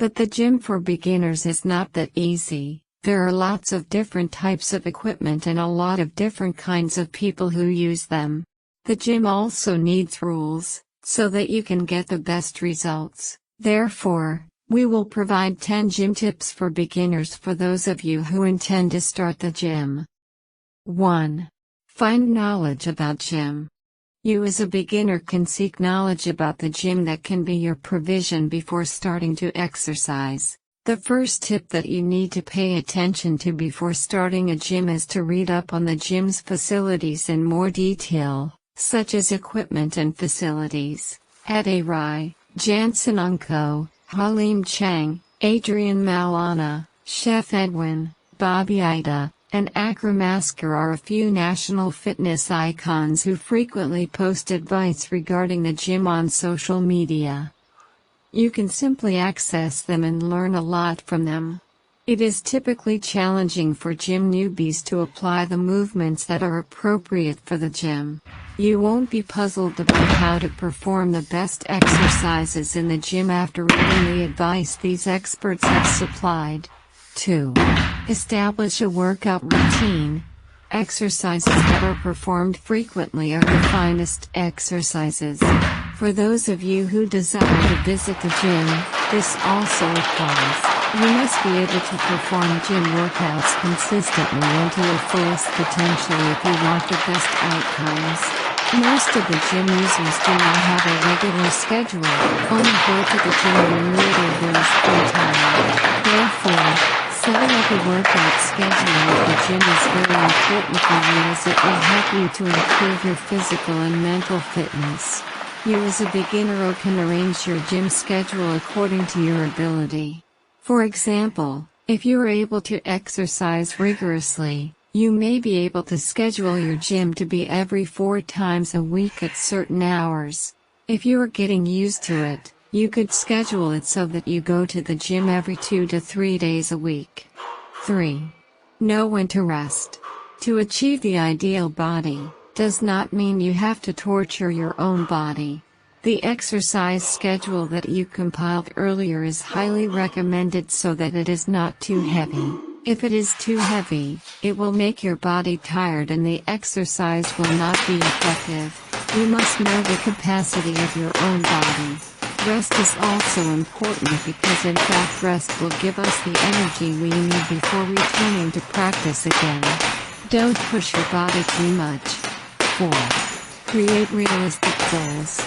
But the gym for beginners is not that easy. There are lots of different types of equipment and a lot of different kinds of people who use them. The gym also needs rules, so that you can get the best results. Therefore, we will provide 10 gym tips for beginners for those of you who intend to start the gym. 1. Find knowledge about gym. You as a beginner can seek knowledge about the gym that can be your provision before starting to exercise. The first tip that you need to pay attention to before starting a gym is to read up on the gym's facilities in more detail, such as equipment and facilities. Ade Rai, Jansen Unko, Halim Chang, Adrian Malana, Chef Edwin, Bobby Ida, and Akram Asker are a few national fitness icons who frequently post advice regarding the gym on social media. You can simply access them and learn a lot from them. It is typically challenging for gym newbies to apply the movements that are appropriate for the gym. You won't be puzzled about how to perform the best exercises in the gym after reading the advice these experts have supplied. 2. Establish a workout routine. Exercises that are performed frequently are the finest exercises. For those of you who desire to visit the gym, this also applies. You must be able to perform gym workouts consistently and to your fullest potential if you want the best outcomes. Most of the gym users do not have a regular schedule, only go to the gym when needed or is free time. Therefore, setting up a workout schedule at the gym is very important for you as it will help you to improve your physical and mental fitness. You as a beginner can arrange your gym schedule according to your ability. For example, if you are able to exercise rigorously, you may be able to schedule your gym to be every 4 times a week at certain hours. If you are getting used to it, you could schedule it so that you go to the gym every 2 to 3 days a week. 3. Know when to rest. To achieve the ideal body does not mean you have to torture your own body. The exercise schedule that you compiled earlier is highly recommended so that it is not too heavy. If it is too heavy, it will make your body tired and the exercise will not be effective. You must know the capacity of your own body. Rest is also important because in fact rest will give us the energy we need before returning to practice again. Don't push your body too much. 4. Create realistic goals.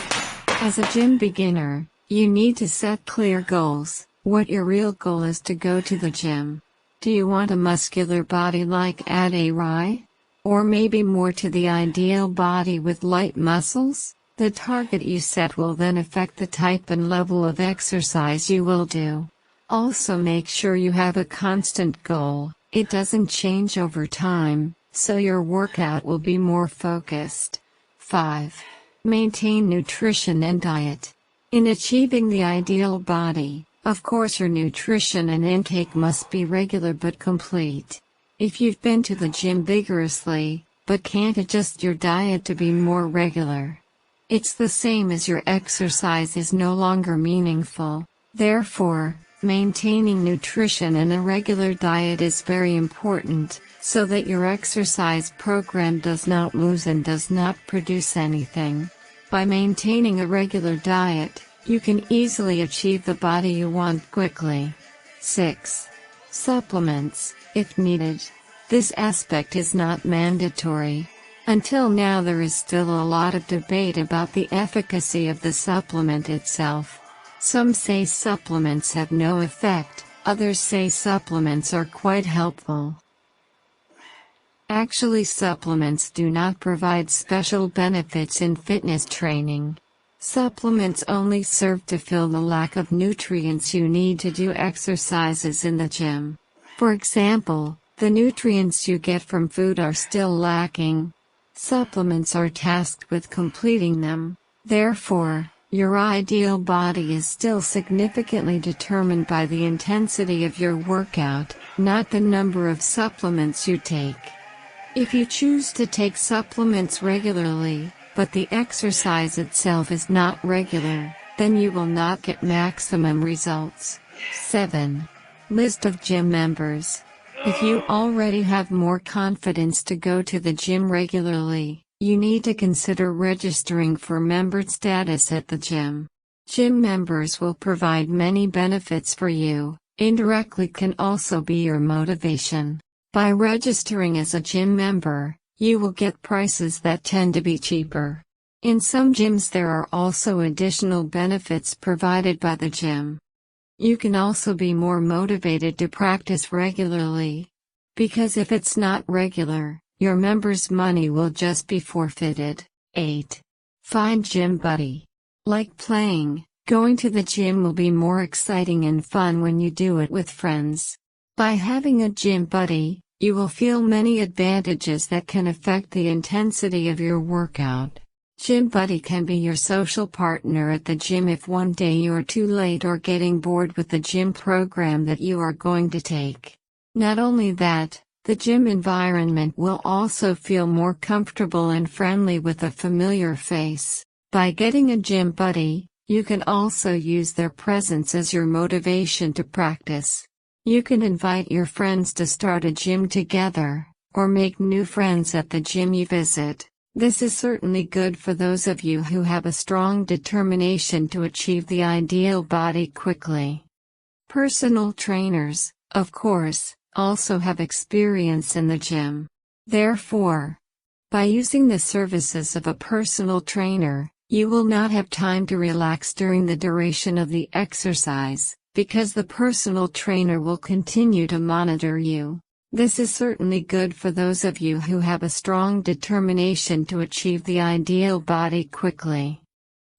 As a gym beginner, you need to set clear goals. What your real goal is to go to the gym. Do you want a muscular body like Ade Rai? Or maybe more to the ideal body with light muscles? The target you set will then affect the type and level of exercise you will do. Also make sure you have a constant goal. It doesn't change over time, so your workout will be more focused. 5. Maintain nutrition and diet. In achieving the ideal body, of course your nutrition and intake must be regular but complete. If you've been to the gym vigorously, but can't adjust your diet to be more regular, it's the same as your exercise is no longer meaningful. Therefore, maintaining nutrition and a regular diet is very important, so that your exercise program does not lose and does not produce anything. By maintaining a regular diet, you can easily achieve the body you want quickly. 6. Supplements, if needed. This aspect is not mandatory. Until now there is still a lot of debate about the efficacy of the supplement itself. Some say supplements have no effect, others say supplements are quite helpful. Actually, supplements do not provide special benefits in fitness training. Supplements only serve to fill the lack of nutrients you need to do exercises in the gym. For example, the nutrients you get from food are still lacking. Supplements are tasked with completing them. Therefore, your ideal body is still significantly determined by the intensity of your workout, not the number of supplements you take. If you choose to take supplements regularly, but the exercise itself is not regular, then you will not get maximum results. 7. List of gym members. If you already have more confidence to go to the gym regularly, you need to consider registering for member status at the gym. Gym members will provide many benefits for you, indirectly can also be your motivation. By registering as a gym member, you will get prices that tend to be cheaper. In some gyms there are also additional benefits provided by the gym. You can also be more motivated to practice regularly. Because if it's not regular, your members' money will just be forfeited. 8. Find gym buddy. Like playing, going to the gym will be more exciting and fun when you do it with friends. By having a gym buddy, you will feel many advantages that can affect the intensity of your workout. Gym buddy can be your social partner at the gym if one day you are too late or getting bored with the gym program that you are going to take. Not only that, the gym environment will also feel more comfortable and friendly with a familiar face. By getting a gym buddy, you can also use their presence as your motivation to practice. You can invite your friends to start a gym together, or make new friends at the gym you visit. This is certainly good for those of you who have a strong determination to achieve the ideal body quickly. Personal trainers, of course, also have experience in the gym. Therefore, by using the services of a personal trainer, you will not have time to relax during the duration of the exercise, because the personal trainer will continue to monitor you. This is certainly good for those of you who have a strong determination to achieve the ideal body quickly.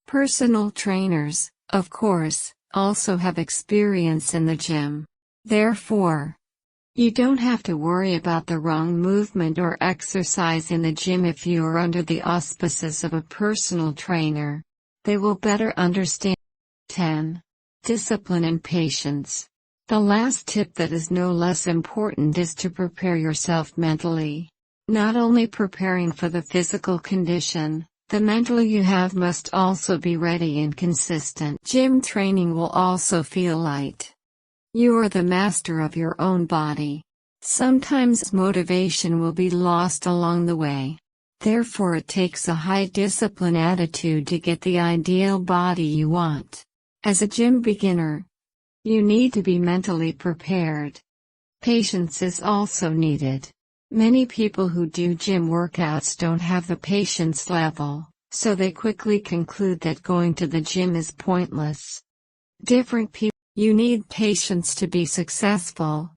Personal trainers, of course, also have experience in the gym. Therefore, you don't have to worry about the wrong movement or exercise in the gym if you are under the auspices of a personal trainer. They will better understand. 10. Discipline and patience. The last tip that is no less important is to prepare yourself mentally. Not only preparing for the physical condition, the mental you have must also be ready and consistent. Gym training will also feel light. You are the master of your own body. Sometimes motivation will be lost along the way. Therefore it takes a high discipline attitude to get the ideal body you want. As a gym beginner, you need to be mentally prepared. Patience is also needed. Many people who do gym workouts don't have the patience level, so they quickly conclude that going to the gym is pointless. You need patience to be successful.